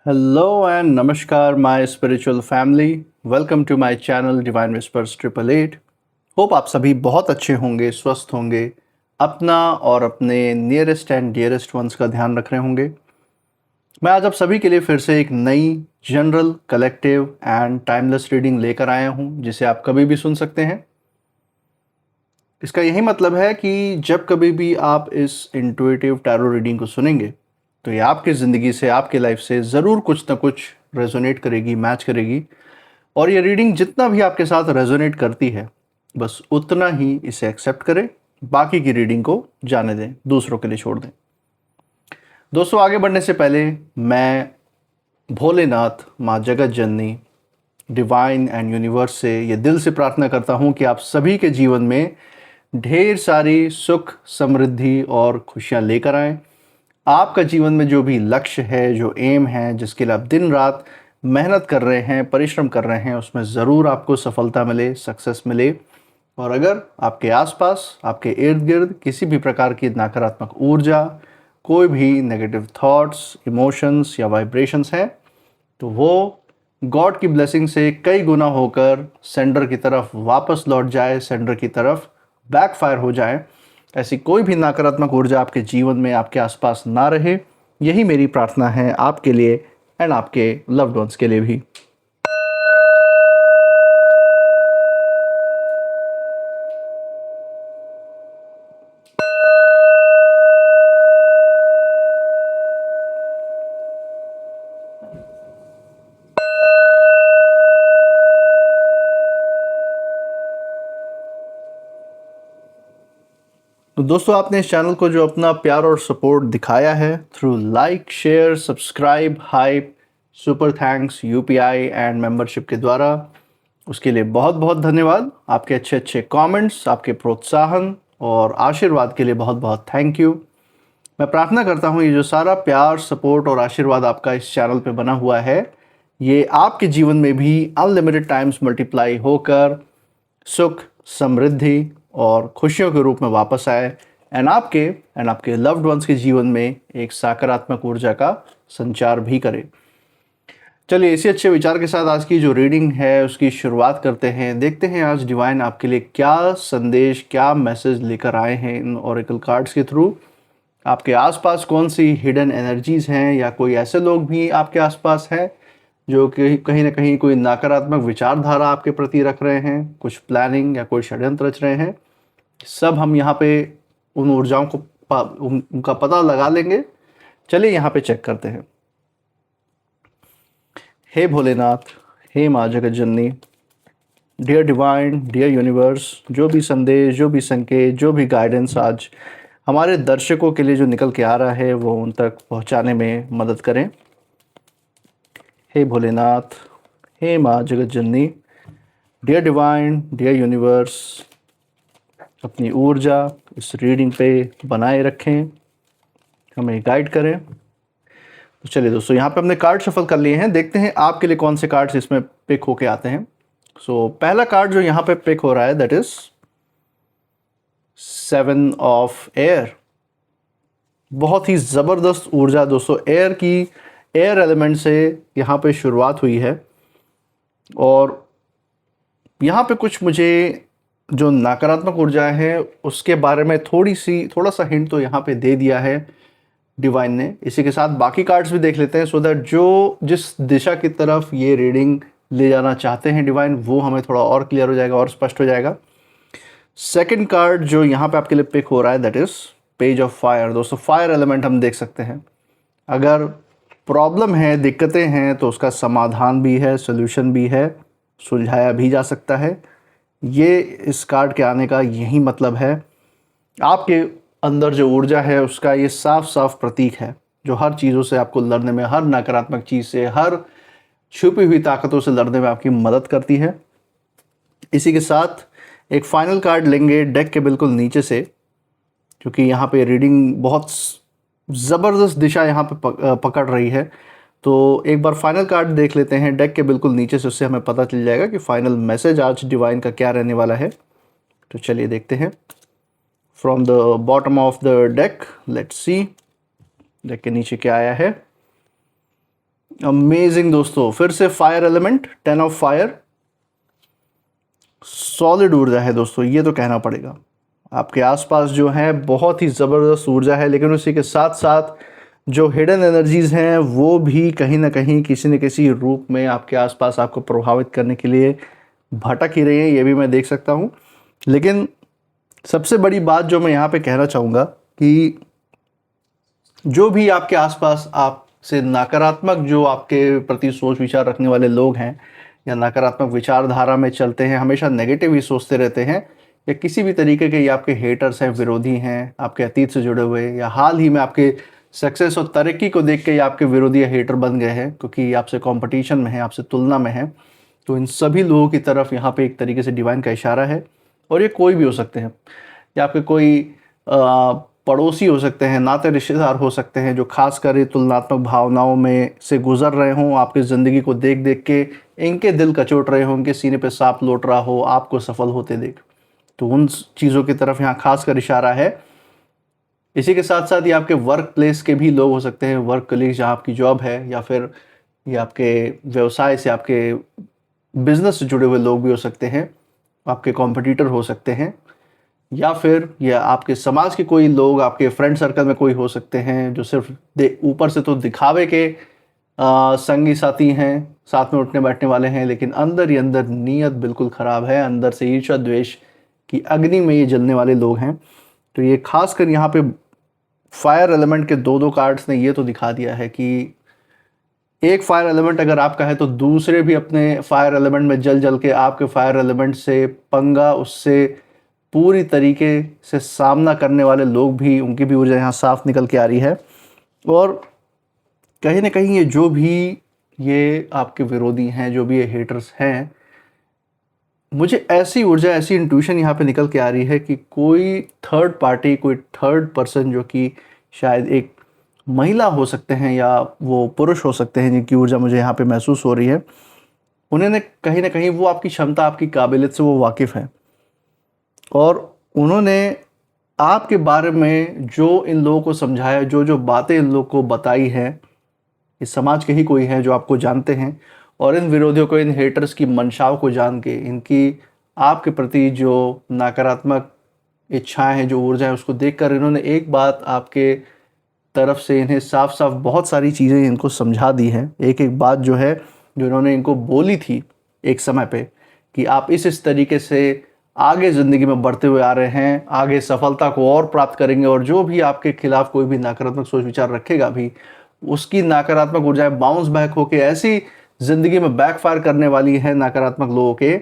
Hello and namaskar, my spiritual family. Welcome to my channel Divine Whispers 888. Hope आप सभी बहुत अच्छे होंगे, स्वस्थ होंगे, अपना और अपने नियरेस्ट एंड डियरेस्ट वंस का ध्यान रख रहे होंगे। मैं आज आप सभी के लिए फिर से एक नई general, collective and timeless reading लेकर आया हूं, जिसे आप कभी भी सुन सकते हैं। इसका यही मतलब है कि जब कभी भी आप इस इंट्यूटिव टैरो रीडिंग को सुनेंगे तो ये आपकी ज़िंदगी से, आपके लाइफ से ज़रूर कुछ ना कुछ रेजोनेट करेगी, मैच करेगी। और ये रीडिंग जितना भी आपके साथ रेजोनेट करती है, बस उतना ही इसे एक्सेप्ट करें, बाकी की रीडिंग को जाने दें, दूसरों के लिए छोड़ दें। दोस्तों, आगे बढ़ने से पहले मैं भोलेनाथ, माँ जगत जननी, डिवाइन एंड यूनिवर्स से ये दिल से प्रार्थना करता हूँ कि आप सभी के जीवन में ढेर सारी सुख, समृद्धि और खुशियाँ लेकर आएँ। आपका जीवन में जो भी लक्ष्य है, जो एम है, जिसके लिए आप दिन रात मेहनत कर रहे हैं, परिश्रम कर रहे हैं, उसमें ज़रूर आपको सफलता मिले, सक्सेस मिले। और अगर आपके आसपास, आपके इर्द गिर्द किसी भी प्रकार की नकारात्मक ऊर्जा, कोई भी नेगेटिव थॉट्स, इमोशंस या वाइब्रेशंस हैं, तो वो गॉड की ब्लेसिंग से कई गुना होकर सेंडर की तरफ वापस लौट जाए, सेंडर की तरफ बैकफायर हो जाए। ऐसी कोई भी नकारात्मक ऊर्जा आपके जीवन में, आपके आसपास ना रहे। यही मेरी प्रार्थना है आपके लिए एंड आपके लव्ड वंस के लिए भी। तो दोस्तों, आपने इस चैनल को जो अपना प्यार और सपोर्ट दिखाया है through like, share, subscribe, hype, super thanks, UPI and membership के द्वारा, उसके लिए बहुत बहुत धन्यवाद। आपके अच्छे अच्छे कमेंट्स, आपके प्रोत्साहन और आशीर्वाद के लिए बहुत बहुत थैंक यू। मैं प्रार्थना करता हूँ ये जो सारा प्यार, सपोर्ट और आशीर्वाद आपका इस चैनल पे बना हुआ है, ये आपके जीवन में भी अनलिमिटेड टाइम्स मल्टीप्लाई होकर सुख, समृद्धि और खुशियों के रूप में वापस आए एंड आपके लव्ड वंस के जीवन में एक सकारात्मक ऊर्जा का संचार भी करे। चलिए, इसी अच्छे विचार के साथ आज की जो रीडिंग है उसकी शुरुआत करते हैं। देखते हैं आज डिवाइन आपके लिए क्या संदेश, क्या मैसेज लेकर आए हैं इन ओरेकल कार्ड्स के थ्रू। आपके आसपास कौन सी हिडन एनर्जीज हैं, या कोई ऐसे लोग भी आपके आसपास हैं जो कि कहीं ना कहीं कोई नकारात्मक विचारधारा आपके प्रति रख रहे हैं, कुछ प्लानिंग या कोई षड्यंत्र रच रहे हैं। सब हम यहाँ पे उन ऊर्जाओं को उनका पता लगा लेंगे। चलिए यहाँ पे चेक करते हैं। हे भोलेनाथ, हे माँ जगत जननी, डियर डिवाइन, डियर यूनिवर्स, जो भी संदेश, जो भी संकेत, जो भी गाइडेंस आज हमारे दर्शकों के लिए जो निकल के आ रहा है, वो उन तक पहुँचाने में मदद करें। हे भोलेनाथ, हे माँ जगत जननी, डियर डिवाइन, डियर यूनिवर्स, अपनी ऊर्जा इस रीडिंग पे बनाए रखें, हमें गाइड करें। तो चलिए दोस्तों, यहाँ पे हमने कार्ड शफल कर लिए हैं। देखते हैं आपके लिए कौन से कार्ड्स इसमें पिक होके आते हैं। सो पहला कार्ड जो यहाँ पे पिक हो रहा है, दैट इज 7 ऑफ एयर। बहुत ही ज़बरदस्त ऊर्जा दोस्तों, एयर एलिमेंट से यहाँ पे शुरुआत हुई है। और यहाँ पे कुछ मुझे जो नकारात्मक ऊर्जा है उसके बारे में थोड़ा सा हिंट तो यहाँ पे दे दिया है डिवाइन ने। इसी के साथ बाकी कार्ड्स भी देख लेते हैं, सो दैट जो जिस दिशा की तरफ ये रीडिंग ले जाना चाहते हैं डिवाइन, वो हमें थोड़ा और क्लियर हो जाएगा और स्पष्ट हो जाएगा। सेकंड कार्ड जो यहाँ पे आपके लिए पिक हो रहा है, that is page of fire. दोस्तों, फायर एलिमेंट हम देख सकते हैं। अगर प्रॉब्लम है, दिक्कतें हैं, तो उसका समाधान भी है, सोल्यूशन भी है, सुलझाया भी जा सकता है। ये इस कार्ड के आने का यही मतलब है। आपके अंदर जो ऊर्जा है उसका ये साफ साफ प्रतीक है, जो हर चीज़ों से आपको लड़ने में, हर नकारात्मक चीज़ से, हर छुपी हुई ताकतों से लड़ने में आपकी मदद करती है। इसी के साथ एक फाइनल कार्ड लेंगे डेक के बिल्कुल नीचे से, क्योंकि यहाँ पे रीडिंग बहुत ज़बरदस्त दिशा यहाँ पे पकड़ रही है। तो एक बार फाइनल कार्ड देख लेते हैं डेक के बिल्कुल नीचे से, उससे हमें पता चल जाएगा कि फाइनल मैसेज आज डिवाइन का क्या रहने वाला है। तो चलिए देखते हैं। From the bottom of the deck, let's see deck के नीचे क्या आया है। अमेजिंग दोस्तों, फिर से fire element, 10 of fire, solid ऊर्जा है दोस्तों, ये तो कहना पड़ेगा। आपके आसपास जो है बहुत ही ज़बरदस्त ऊर्जा है, लेकिन उसी के साथ साथ जो हिडन एनर्जीज़ हैं वो भी कहीं ना कहीं किसी न किसी रूप में आपके आसपास आपको प्रभावित करने के लिए भटक ही रही है, ये भी मैं देख सकता हूँ। लेकिन सबसे बड़ी बात जो मैं यहाँ पे कहना चाहूँगा कि जो भी आपके आसपास आपसे नकारात्मक जो आपके प्रति सोच विचार रखने वाले लोग हैं या नकारात्मक विचारधारा में चलते हैं, हमेशा नेगेटिव ही सोचते रहते हैं, या किसी भी तरीके के ये आपके हेटर्स हैं, विरोधी हैं, आपके अतीत से जुड़े हुए, या हाल ही में आपके सक्सेस और तरक्की को देख के ये आपके विरोधी या हेटर बन गए हैं क्योंकि आपसे कंपटीशन में है, आपसे तुलना में है, तो इन सभी लोगों की तरफ यहाँ पे एक तरीके से डिवाइन का इशारा है। और ये कोई भी हो सकते हैं, या आपके कोई पड़ोसी हो सकते हैं, नाते रिश्तेदार हो सकते हैं, जो खास कर तुलनात्मक भावनाओं में से गुजर रहे हों, आपकी ज़िंदगी को देख देख के इनके दिल कचोट रहे हों, उनके सीने पे सांप लौट रहा हो आपको सफल होते देख, तो उन चीज़ों की तरफ यहाँ खास कर इशारा है। इसी के साथ साथ ये आपके वर्क प्लेस के भी लोग हो सकते हैं, वर्क कलीग्स जहाँ आपकी जॉब है, या फिर ये आपके व्यवसाय से, आपके बिजनेस से जुड़े हुए लोग भी हो सकते हैं, आपके कॉम्पिटिटर हो सकते हैं, या फिर ये आपके समाज के कोई लोग, आपके फ्रेंड सर्कल में कोई हो सकते हैं जो सिर्फ ऊपर से तो दिखावे के संगी साथी हैं, साथ में उठने बैठने वाले हैं, लेकिन अंदर ही अंदर नीयत बिल्कुल ख़राब है, अंदर से ईर्ष्या द्वेष की अग्नि में ये जलने वाले लोग हैं। तो ये खासकर यहाँ पे फायर एलिमेंट के दो कार्ड्स ने ये तो दिखा दिया है कि एक फायर एलिमेंट अगर आपका है तो दूसरे भी अपने फायर एलिमेंट में जल जल के आपके फायर एलिमेंट से पंगा, उससे पूरी तरीके से सामना करने वाले लोग भी, उनकी भी ऊर्जा यहाँ साफ निकल के आ रही है। और कहीं ना कहीं ये जो भी ये आपके विरोधी हैं, जो भी ये हेटर्स हैं, मुझे ऐसी ऊर्जा, ऐसी इंट्यूशन यहाँ पे निकल के आ रही है कि कोई थर्ड पार्टी, कोई थर्ड पर्सन, जो कि शायद एक महिला हो सकते हैं या वो पुरुष हो सकते हैं, जिनकी ऊर्जा मुझे यहाँ पे महसूस हो रही है, उन्होंने कहीं ना कहीं वो आपकी क्षमता, आपकी काबिलियत से वो वाकिफ़ हैं, और उन्होंने आपके बारे में जो इन लोगों को समझाया, जो जो बातें इन लोगों को बताई हैं, इस समाज के ही कोई हैं जो आपको जानते हैं, और इन विरोधियों को, इन हेटर्स की मंशाओं को जान के, इनकी आपके प्रति जो नकारात्मक इच्छाएं हैं, जो ऊर्जा है, उसको देखकर इन्होंने एक बात आपके तरफ से इन्हें साफ साफ बहुत सारी चीज़ें इनको समझा दी हैं। एक एक बात जो है, जो इन्होंने इनको बोली थी एक समय पे, कि आप इस तरीके से आगे ज़िंदगी में बढ़ते हुए आ रहे हैं, आगे सफलता को और प्राप्त करेंगे, और जो भी आपके खिलाफ कोई भी नकारात्मक सोच विचार रखेगा भी, उसकी नकारात्मक ऊर्जाएं बाउंस बैक होके ऐसी ज़िंदगी में बैकफायर करने वाली है नकारात्मक लोगों के,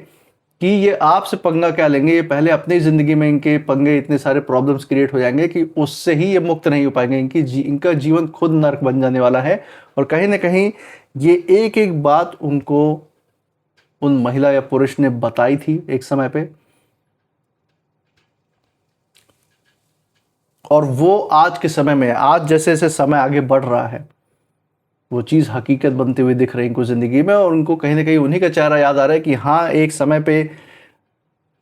कि ये आपसे पंगा क्या लेंगे, ये पहले अपनी ज़िंदगी में इनके पंगे, इतने सारे प्रॉब्लम्स क्रिएट हो जाएंगे कि उससे ही ये मुक्त नहीं हो पाएंगे, इनका जीवन खुद नर्क बन जाने वाला है। और कहीं ना कहीं ये एक एक बात उनको उन महिला या पुरुष ने बताई थी एक समय पे, और वो आज के समय में, आज जैसे जैसे समय आगे बढ़ रहा है, वो चीज़ हकीकत बनते हुए दिख रही है इनको ज़िंदगी में, और उनको कहीं ना कहीं उन्हीं का चेहरा याद आ रहा है कि हाँ, एक समय पे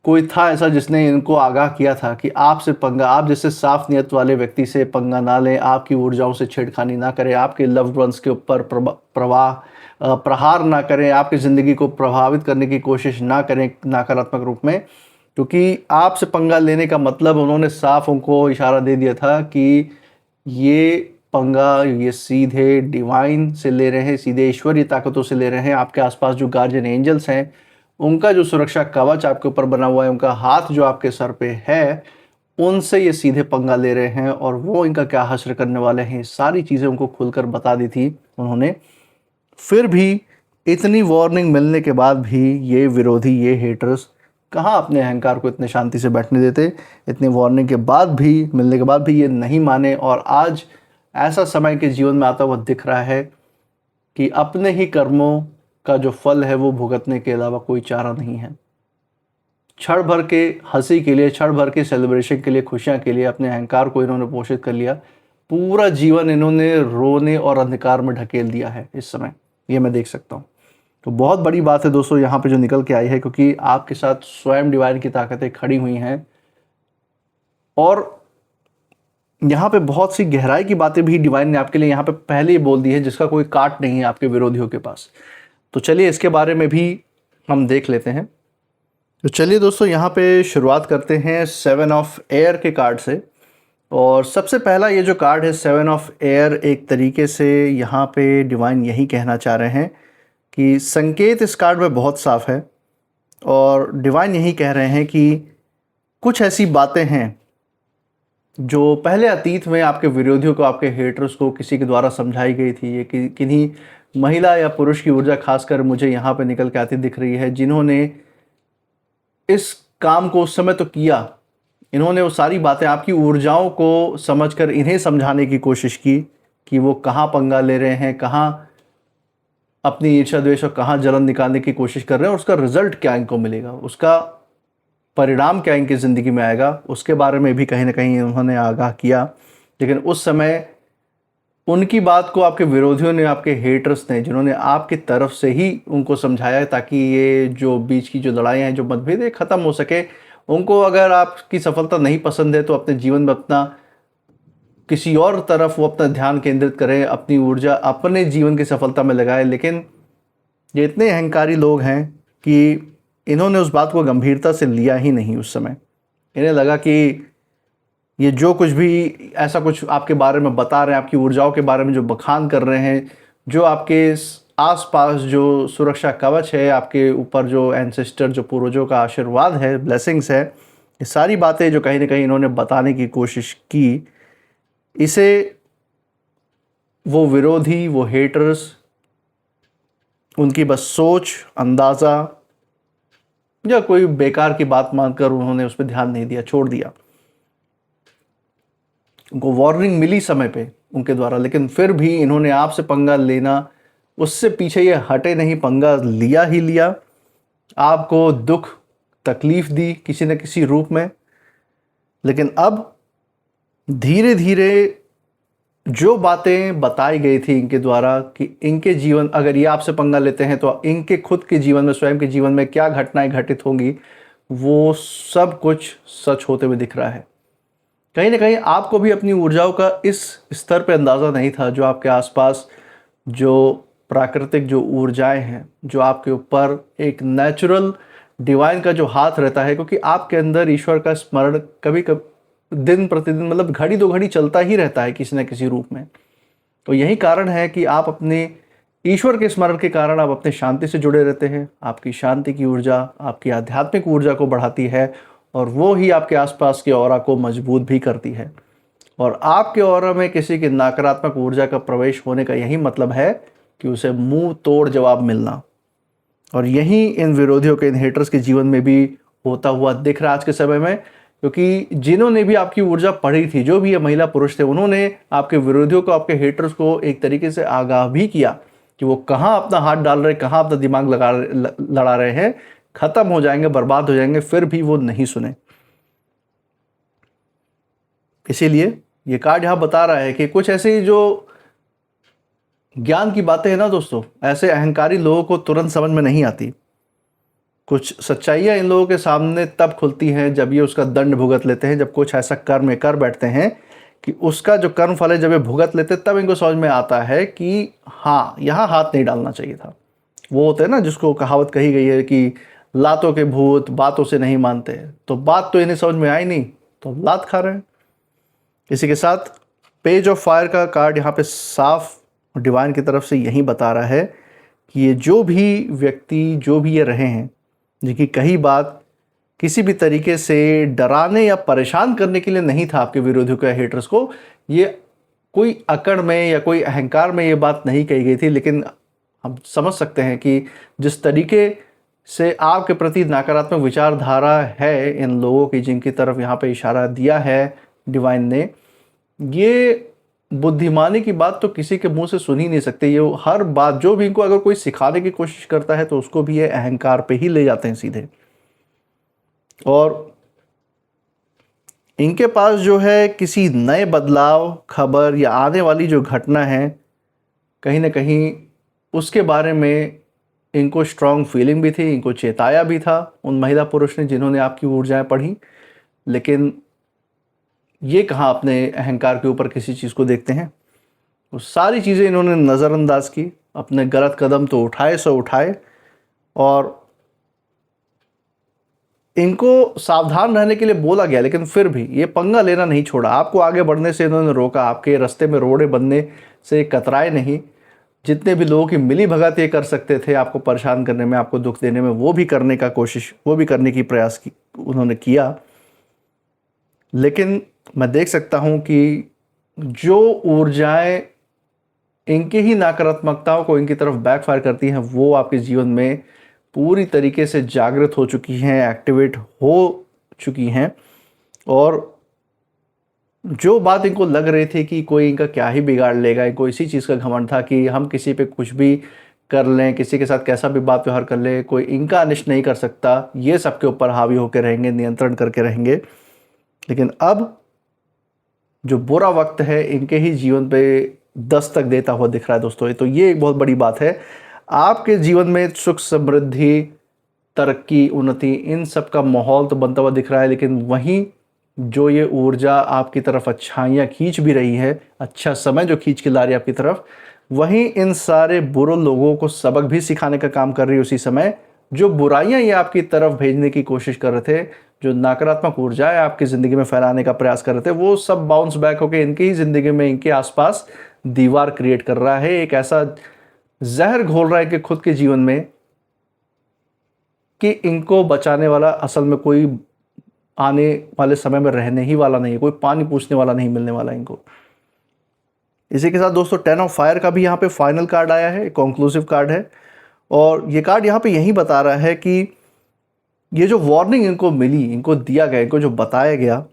कोई था ऐसा जिसने इनको आगाह किया था कि आपसे पंगा, आप जैसे साफ नियत वाले व्यक्ति से पंगा ना लें, आपकी ऊर्जाओं से छेड़खानी ना करें, आपके लव्ड वंस के ऊपर प्रहार ना करें, आपकी ज़िंदगी को प्रभावित करने की कोशिश ना करें नकारात्मक रूप में, क्योंकि आपसे पंगा लेने का मतलब उन्होंने साफ उनको इशारा दे दिया था कि ये पंगा ये सीधे डिवाइन से ले रहे हैं, सीधे ईश्वरीय ताकतों से ले रहे हैं। आपके आसपास जो गार्जियन एंजल्स हैं, उनका जो सुरक्षा कवच आपके ऊपर बना हुआ है, उनका हाथ जो आपके सर पे है, उनसे ये सीधे पंगा ले रहे हैं, और वो इनका क्या हश्र करने वाले हैं, सारी चीज़ें उनको खुलकर बता दी थी उन्होंने। फिर भी इतनी वार्निंग मिलने के बाद भी ये विरोधी, ये हेटर्स कहाँ अपने अहंकार को इतने शांति से बैठने देते। इतनी वार्निंग के बाद भी, मिलने के बाद भी ये नहीं माने, और आज ऐसा समय के जीवन में आता हुआ दिख रहा है कि अपने ही कर्मों का जो फल है वो भुगतने के अलावा कोई चारा नहीं है। क्षण भर के हंसी के लिए, क्षण भर के सेलिब्रेशन के लिए, खुशियाँ के लिए अपने अहंकार को इन्होंने पोषित कर लिया, पूरा जीवन इन्होंने रोने और अंधकार में ढकेल दिया है इस समय, ये मैं देख सकता हूँ। तो बहुत बड़ी बात है दोस्तों यहाँ पे जो निकल के आई है, क्योंकि आपके साथ स्वयं डिवाइन की ताकतें खड़ी हुई हैं, और यहाँ पे बहुत सी गहराई की बातें भी डिवाइन ने आपके लिए यहाँ पे पहले ही बोल दी है, जिसका कोई काट नहीं है आपके विरोधियों के पास। तो चलिए इसके बारे में भी हम देख लेते हैं। तो चलिए दोस्तों, यहाँ पे शुरुआत करते हैं 7 ऑफ एयर के कार्ड से। और सबसे पहला ये जो कार्ड है 7 ऑफ एयर, एक तरीके से यहाँ पे डिवाइन यही कहना चाह रहे हैं कि संकेत इस कार्ड में बहुत साफ है। और डिवाइन यही कह रहे हैं कि कुछ ऐसी बातें हैं जो पहले अतीत में आपके विरोधियों को, आपके हेटर्स को किसी के द्वारा समझाई गई थी। ये किन्हीं महिला या पुरुष की ऊर्जा खासकर मुझे यहाँ पे निकल के आती दिख रही है, जिन्होंने इस काम को उस समय तो किया। इन्होंने वो सारी बातें आपकी ऊर्जाओं को समझकर इन्हें समझाने की कोशिश की कि वो कहाँ पंगा ले रहे हैं, कहाँ अपनी ईर्ष्या द्वेष और कहाँ जलन निकालने की कोशिश कर रहे हैं, और उसका रिजल्ट क्या इनको मिलेगा, उसका परिणाम क्या इनकी ज़िंदगी में आएगा, उसके बारे में भी कहीं ना कहीं उन्होंने आगाह किया। लेकिन उस समय उनकी बात को आपके विरोधियों ने, आपके हेटर्स ने, जिन्होंने आपकी तरफ से ही उनको समझाया ताकि ये जो बीच की जो लड़ाइयाँ हैं, जो मतभेद है, ख़त्म हो सके। उनको अगर आपकी सफलता नहीं पसंद है तो अपने जीवन में अपना किसी और तरफ वो अपना ध्यान केंद्रित करें, अपनी ऊर्जा अपने जीवन की सफलता में लगाए। लेकिन ये इतने अहंकारी लोग हैं कि इन्होंने उस बात को गंभीरता से लिया ही नहीं। उस समय इन्हें लगा कि ये जो कुछ भी ऐसा कुछ आपके बारे में बता रहे हैं, आपकी ऊर्जाओं के बारे में जो बखान कर रहे हैं, जो आपके आसपास जो सुरक्षा कवच है, आपके ऊपर जो एंसेस्टर, जो पूर्वजों का आशीर्वाद है, ब्लेसिंग्स है, ये सारी बातें जो कहीं ना कहीं इन्होंने बताने की कोशिश की, इसे वो विरोधी, वो हेटर्स, उनकी बस सोच, अंदाज़ा या कोई बेकार की बात मानकर उन्होंने उस पर ध्यान नहीं दिया, छोड़ दिया। उनको वार्निंग मिली समय पे उनके द्वारा, लेकिन फिर भी इन्होंने आपसे पंगा लेना, उससे पीछे ये हटे नहीं, पंगा लिया ही लिया। आपको दुख तकलीफ दी किसी न किसी रूप में। लेकिन अब धीरे धीरे जो बातें बताई गई थी इनके द्वारा कि इनके जीवन, अगर ये आपसे पंगा लेते हैं तो इनके खुद के जीवन में, स्वयं के जीवन में क्या घटनाएं घटित होंगी, वो सब कुछ सच होते हुए दिख रहा है। कहीं ना कहीं आपको भी अपनी ऊर्जाओं का इस स्तर पे अंदाज़ा नहीं था। जो आपके आसपास जो प्राकृतिक जो ऊर्जाएं हैं, जो आपके ऊपर एक नेचुरल डिवाइन का जो हाथ रहता है, क्योंकि आपके अंदर ईश्वर का स्मरण कभी कभी दिन प्रतिदिन, मतलब घड़ी दो घड़ी चलता ही रहता है किसी न किसी रूप में। तो यही कारण है कि आप अपने ईश्वर के स्मरण के कारण आप अपने शांति से जुड़े रहते हैं। आपकी शांति की ऊर्जा आपकी आध्यात्मिक ऊर्जा को बढ़ाती है, और वो ही आपके आसपास के ऑरा को मजबूत भी करती है। और आपके ऑरा में किसी की नकारात्मक ऊर्जा का प्रवेश होने का यही मतलब है कि उसे मुंह तोड़ जवाब मिलना। और यही इन विरोधियों के, इन हेटर्स के जीवन में भी होता हुआ दिख रहा है आज के समय में। क्योंकि जिन्होंने भी आपकी ऊर्जा पढ़ी थी, जो भी ये महिला पुरुष थे, उन्होंने आपके विरोधियों को, आपके हेटर्स को एक तरीके से आगाह भी किया कि वो कहाँ अपना हाथ डाल रहे, कहाँ अपना दिमाग लड़ा रहे हैं, खत्म हो जाएंगे, बर्बाद हो जाएंगे। फिर भी वो नहीं सुने। इसीलिए ये कार्ड यहाँ बता रहा है कि कुछ ऐसी जो ज्ञान की बातें हैं ना दोस्तों, ऐसे अहंकारी लोगों को तुरंत समझ में नहीं आती। कुछ सच्चाइयाँ इन लोगों के सामने तब खुलती हैं जब ये उसका दंड भुगत लेते हैं, जब कुछ ऐसा कर्म कर बैठते हैं कि उसका जो कर्म फल है, जब ये भुगत लेते तब इनको समझ में आता है कि हाँ, यहाँ हाथ नहीं डालना चाहिए था। वो होते हैं ना, जिसको कहावत कही गई है कि लातों के भूत बातों से नहीं मानते। तो बात तो इन्हें समझ में आई नहीं, तो लात खा रहे हैं। इसी के साथ पेज ऑफ फायर का कार्ड यहाँ पे साफ डिवाइन की तरफ से यही बता रहा है कि ये जो भी व्यक्ति, जो भी ये रहे हैं, जिनकी कही बात किसी भी तरीके से डराने या परेशान करने के लिए नहीं था आपके विरोधियों के, हेटर्स को, ये कोई अकड़ में या कोई अहंकार में ये बात नहीं कही गई थी। लेकिन हम समझ सकते हैं कि जिस तरीके से आपके प्रति नकारात्मक विचारधारा है इन लोगों की, जिनकी तरफ यहाँ पे इशारा दिया है डिवाइन ने, ये बुद्धिमानी की बात तो किसी के मुंह से सुन ही नहीं सकते। ये हर बात जो भी इनको अगर कोई सिखाने की कोशिश करता है तो उसको भी ये अहंकार पे ही ले जाते हैं सीधे। और इनके पास जो है किसी नए बदलाव, खबर या आने वाली जो घटना है, कहीं ना कहीं उसके बारे में इनको स्ट्रॉन्ग फीलिंग भी थी, इनको चेताया भी था उन महिला पुरुष ने जिन्होंने आपकी ऊर्जाएं पढ़ी। लेकिन ये कहाँ अपने अहंकार के ऊपर किसी चीज़ को देखते हैं। वो सारी चीज़ें इन्होंने नज़रअंदाज की, अपने गलत कदम तो उठाए सो उठाए, और इनको सावधान रहने के लिए बोला गया, लेकिन फिर भी ये पंगा लेना नहीं छोड़ा। आपको आगे बढ़ने से इन्होंने रोका, आपके रास्ते में रोड़े बनने से कतराए नहीं। जितने भी लोगों की मिली भगत ये कर सकते थे आपको परेशान करने में, आपको दुख देने में, वो भी करने की प्रयास की उन्होंने किया। लेकिन मैं देख सकता हूँ कि जो ऊर्जाएं इनकी ही नकारात्मकताओं को इनकी तरफ बैकफायर करती हैं, वो आपके जीवन में पूरी तरीके से जागृत हो चुकी हैं, एक्टिवेट हो चुकी हैं। और जो बात इनको लग रही थी कि कोई इनका क्या ही बिगाड़ लेगा, इनको इसी चीज़ का घमंड था कि हम किसी पे कुछ भी कर लें, किसी के साथ कैसा भी बात व्यवहार कर लें, कोई इनका अनिष्ट नहीं कर सकता, ये सबके ऊपर हावी होकर रहेंगे, नियंत्रण करके रहेंगे। लेकिन अब जो बुरा वक्त है इनके ही जीवन पे दस्तक देता हुआ दिख रहा है दोस्तों। तो ये एक बहुत बड़ी बात है। आपके जीवन में सुख समृद्धि, तरक्की, उन्नति, इन सब का माहौल तो बनता हुआ दिख रहा है, लेकिन वहीं जो ये ऊर्जा आपकी तरफ अच्छाइयाँ खींच भी रही है, अच्छा समय जो खींच के ला रही है आपकी तरफ, वहीं इन सारे बुरे लोगों को सबक भी सिखाने का काम कर रही है उसी समय। जो बुराइयां ये आपकी तरफ भेजने की कोशिश कर रहे थे, जो नकारात्मक ऊर्जाएं आपकी ज़िंदगी में फैलाने का प्रयास कर रहे थे, वो सब बाउंस बैक होकर इनकी ही ज़िंदगी में, इनके आसपास दीवार क्रिएट कर रहा है। एक ऐसा जहर घोल रहा है कि खुद के जीवन में, कि इनको बचाने वाला असल में कोई आने वाले समय में रहने ही वाला नहीं है, कोई पानी पूछने वाला नहीं मिलने वाला इनको। इसी के साथ दोस्तों 10 ऑफ फायर का भी यहाँ पे फाइनल कार्ड आया है, कंक्लूसिव कार्ड है। और ये कार्ड यहाँ पे यही बता रहा है कि ये जो वार्निंग इनको मिली, इनको दिया गया, इनको जो बताया गया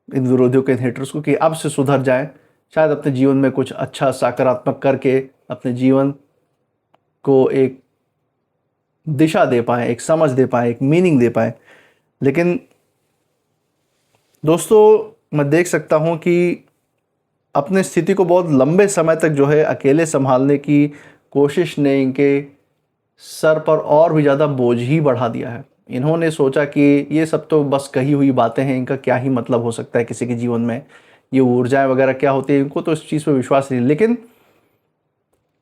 इन विरोधियों के, इन हेटर्स को, कि अब से सुधर जाएं, शायद अपने जीवन में कुछ अच्छा सकारात्मक करके अपने जीवन को एक दिशा दे पाएँ, एक समझ दे पाएँ, एक मीनिंग दे पाएँ। लेकिन दोस्तों मैं देख सकता हूँ कि अपने स्थिति को बहुत लंबे समय तक जो है अकेले संभालने की कोशिश ने इनके सर पर और भी ज़्यादा बोझ ही बढ़ा दिया है। इन्होंने सोचा कि ये सब तो बस कही हुई बातें हैं, इनका क्या ही मतलब हो सकता है किसी के जीवन में, ये ऊर्जाएं वगैरह क्या होती है, इनको तो इस चीज़ पर विश्वास नहीं। लेकिन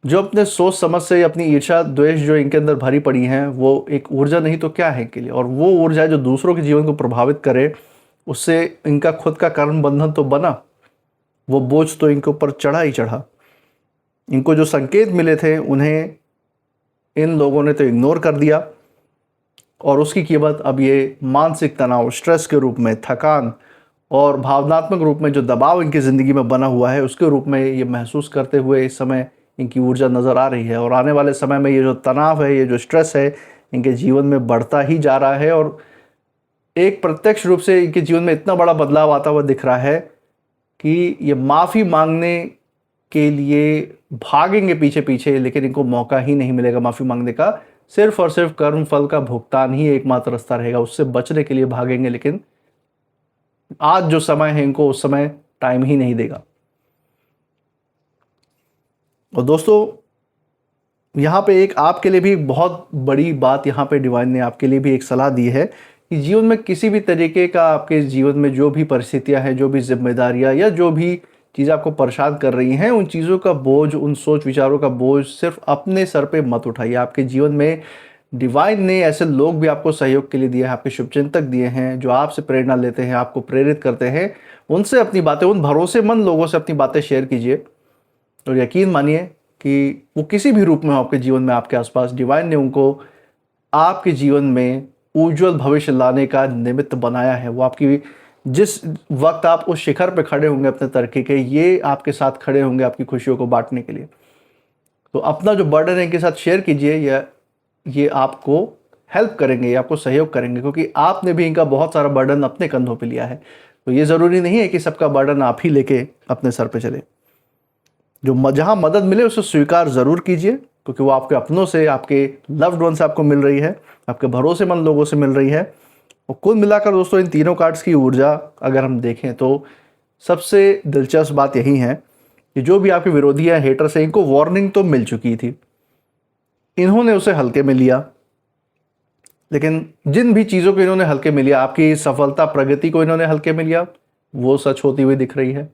जो अपने सोच समझ से, अपनी ईर्ष्या द्वेष जो इनके अंदर भरी पड़ी हैं, वो एक ऊर्जा नहीं तो क्या है इनके लिए। और वो ऊर्जा जो दूसरों के जीवन को प्रभावित करे, उससे इनका खुद का कर्म बंधन तो बना, वो बोझ तो इनके ऊपर चढ़ा ही चढ़ा। इनको जो संकेत मिले थे उन्हें इन लोगों ने तो इग्नोर कर दिया, और उसकी कीमत अब ये मानसिक तनाव, स्ट्रेस के रूप में, थकान और भावनात्मक रूप में जो दबाव इनकी ज़िंदगी में बना हुआ है, उसके रूप में ये महसूस करते हुए इस समय इनकी ऊर्जा नज़र आ रही है। और आने वाले समय में ये जो तनाव है, ये जो स्ट्रेस है, इनके जीवन में बढ़ता ही जा रहा है। और एक प्रत्यक्ष रूप से इनके जीवन में इतना बड़ा बदलाव आता हुआ दिख रहा है कि ये माफ़ी मांगने के लिए भागेंगे पीछे पीछे, लेकिन इनको मौका ही नहीं मिलेगा माफ़ी मांगने का। सिर्फ और सिर्फ कर्म फल का भुगतान ही एकमात्र रास्ता रहेगा, उससे बचने के लिए भागेंगे, लेकिन आज जो समय है इनको उस समय टाइम ही नहीं देगा। और दोस्तों यहाँ पे एक आपके लिए भी बहुत बड़ी बात, यहाँ पे डिवाइन ने आपके लिए भी एक सलाह दी है कि जीवन में किसी भी तरीके का, आपके जीवन में जो भी परिस्थितियाँ हैं, जो भी जिम्मेदारियाँ या जो भी चीज़ें आपको परेशान कर रही हैं, उन चीज़ों का बोझ, उन सोच विचारों का बोझ सिर्फ अपने सर पे मत उठाइए। आपके जीवन में डिवाइन ने ऐसे लोग भी आपको सहयोग के लिए दिए हैं, आपके शुभचिंतक दिए हैं, जो आपसे प्रेरणा लेते हैं, आपको प्रेरित करते हैं। उनसे अपनी बातें, उन भरोसेमंद लोगों से अपनी बातें शेयर कीजिए, और यकीन मानिए कि वो किसी भी रूप में हो आपके जीवन में, आपके आसपास, डिवाइन ने उनको आपके जीवन में उज्जवल भविष्य लाने का निमित्त बनाया है। वो आपकी, जिस वक्त आप उस शिखर पे खड़े होंगे अपने तरक्की के, ये आपके साथ खड़े होंगे आपकी खुशियों को बांटने के लिए। तो अपना जो बर्डन है इनके साथ शेयर कीजिए, या ये आपको हेल्प करेंगे, ये आपको सहयोग करेंगे, क्योंकि आपने भी इनका बहुत सारा बर्डन अपने कंधों पे लिया है। तो ये ज़रूरी नहीं है कि सबका बर्डन आप ही लेके अपने सर पे चले। जो जहाँ मदद मिले उसे स्वीकार ज़रूर कीजिए, क्योंकि वो आपके अपनों से, आपके लव्ड वन से आपको मिल रही है, आपके भरोसेमंद लोगों से मिल रही है। और कुल मिलाकर दोस्तों इन तीनों कार्ड्स की ऊर्जा अगर हम देखें तो सबसे दिलचस्प बात यही है कि जो भी आपके विरोधी हैं, हेटर्स हैं, इनको वार्निंग तो मिल चुकी थी, इन्होंने उसे हल्के में लिया। लेकिन जिन भी चीज़ों को इन्होंने हल्के में लिया, आपकी सफलता, प्रगति को इन्होंने हल्के में लिया, वो सच होती हुई दिख रही है।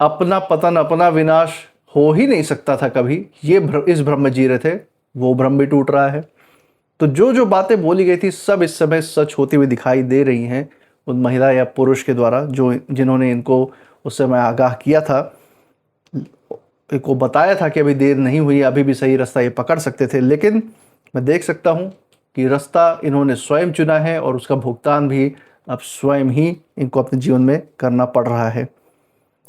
अपना पतन अपना विनाश हो ही नहीं सकता था कभी, इस भ्रम में जी रहे थे, वो भ्रम भी टूट रहा है। तो जो जो बातें बोली गई थी सब इस समय सच होती हुई दिखाई दे रही हैं उन महिला या पुरुष के द्वारा जिन्होंने इनको उस समय आगाह किया था, को बताया था कि अभी देर नहीं हुई, अभी भी सही रास्ता ये पकड़ सकते थे। लेकिन मैं देख सकता हूँ कि रास्ता इन्होंने स्वयं चुना है और उसका भुगतान भी अब स्वयं ही इनको अपने जीवन में करना पड़ रहा है।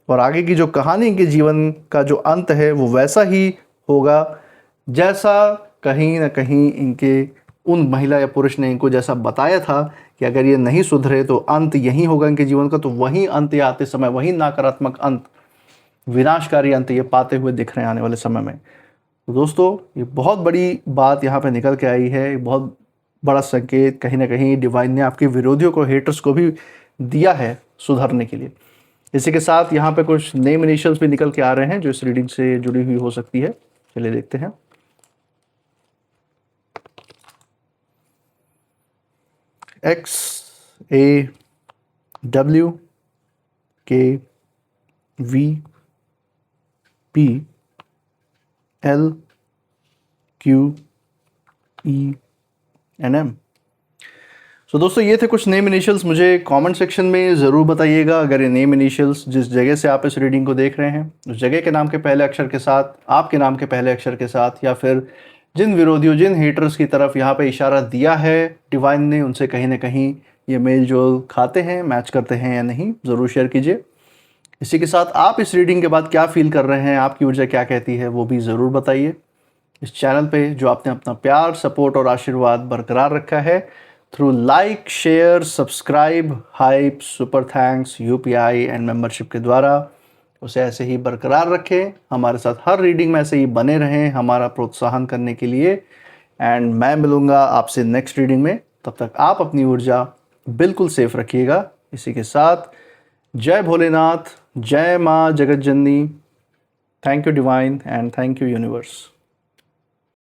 और आगे की जो कहानी इनके जीवन का जो अंत है वो वैसा ही होगा जैसा कहीं ना कहीं इनके उन महिला या पुरुष ने इनको जैसा बताया था कि अगर ये नहीं सुधरे तो अंत यही होगा इनके जीवन का। तो वही अंत या आते समय वही नकारात्मक अंत, विनाशकारी अंत ये पाते हुए दिख रहे हैं आने वाले समय में। तो दोस्तों ये बहुत बड़ी बात यहाँ पे निकल के आई है, बहुत बड़ा संकेत कहीं ना कहीं डिवाइन ने आपके विरोधियों को, हेटर्स को भी दिया है सुधरने के लिए। इसी के साथ यहाँ पे कुछ नेम इनिशियल्स भी निकल के आ रहे हैं जो इस रीडिंग से जुड़ी हुई हो सकती है। चलिए देखते हैं। X A W K V P L Q E N M। तो दोस्तों ये थे कुछ नेम इनिशियल्स। मुझे कमेंट सेक्शन में ज़रूर बताइएगा अगर ये नेम इनिशियल्स जिस जगह से आप इस रीडिंग को देख रहे हैं उस जगह के नाम के पहले अक्षर के साथ, आपके नाम के पहले अक्षर के साथ, या फिर जिन विरोधियों, जिन हेटर्स की तरफ यहाँ पे इशारा दिया है डिवाइन ने, उनसे कहीं ना कहीं ये मेल जोल खाते हैं, मैच करते हैं या नहीं, ज़रूर शेयर कीजिए। इसी के साथ आप इस रीडिंग के बाद क्या फील कर रहे हैं, आपकी ऊर्जा क्या कहती है, वो भी ज़रूर बताइए। इस चैनल पे जो आपने अपना प्यार, सपोर्ट और आशीर्वाद बरकरार रखा है through like, share, subscribe, hype, super thanks, UPI and membership के द्वारा, उसे ऐसे ही बरकरार रखें। हमारे साथ हर रीडिंग में ऐसे ही बने रहें हमारा प्रोत्साहन करने के लिए। एंड मैं मिलूँगा आपसे नेक्स्ट रीडिंग में, तब तक आप अपनी ऊर्जा बिल्कुल सेफ रखिएगा। इसी के साथ जय भोलेनाथ, जय माँ जगत जननी। Thank you divine and thank you universe.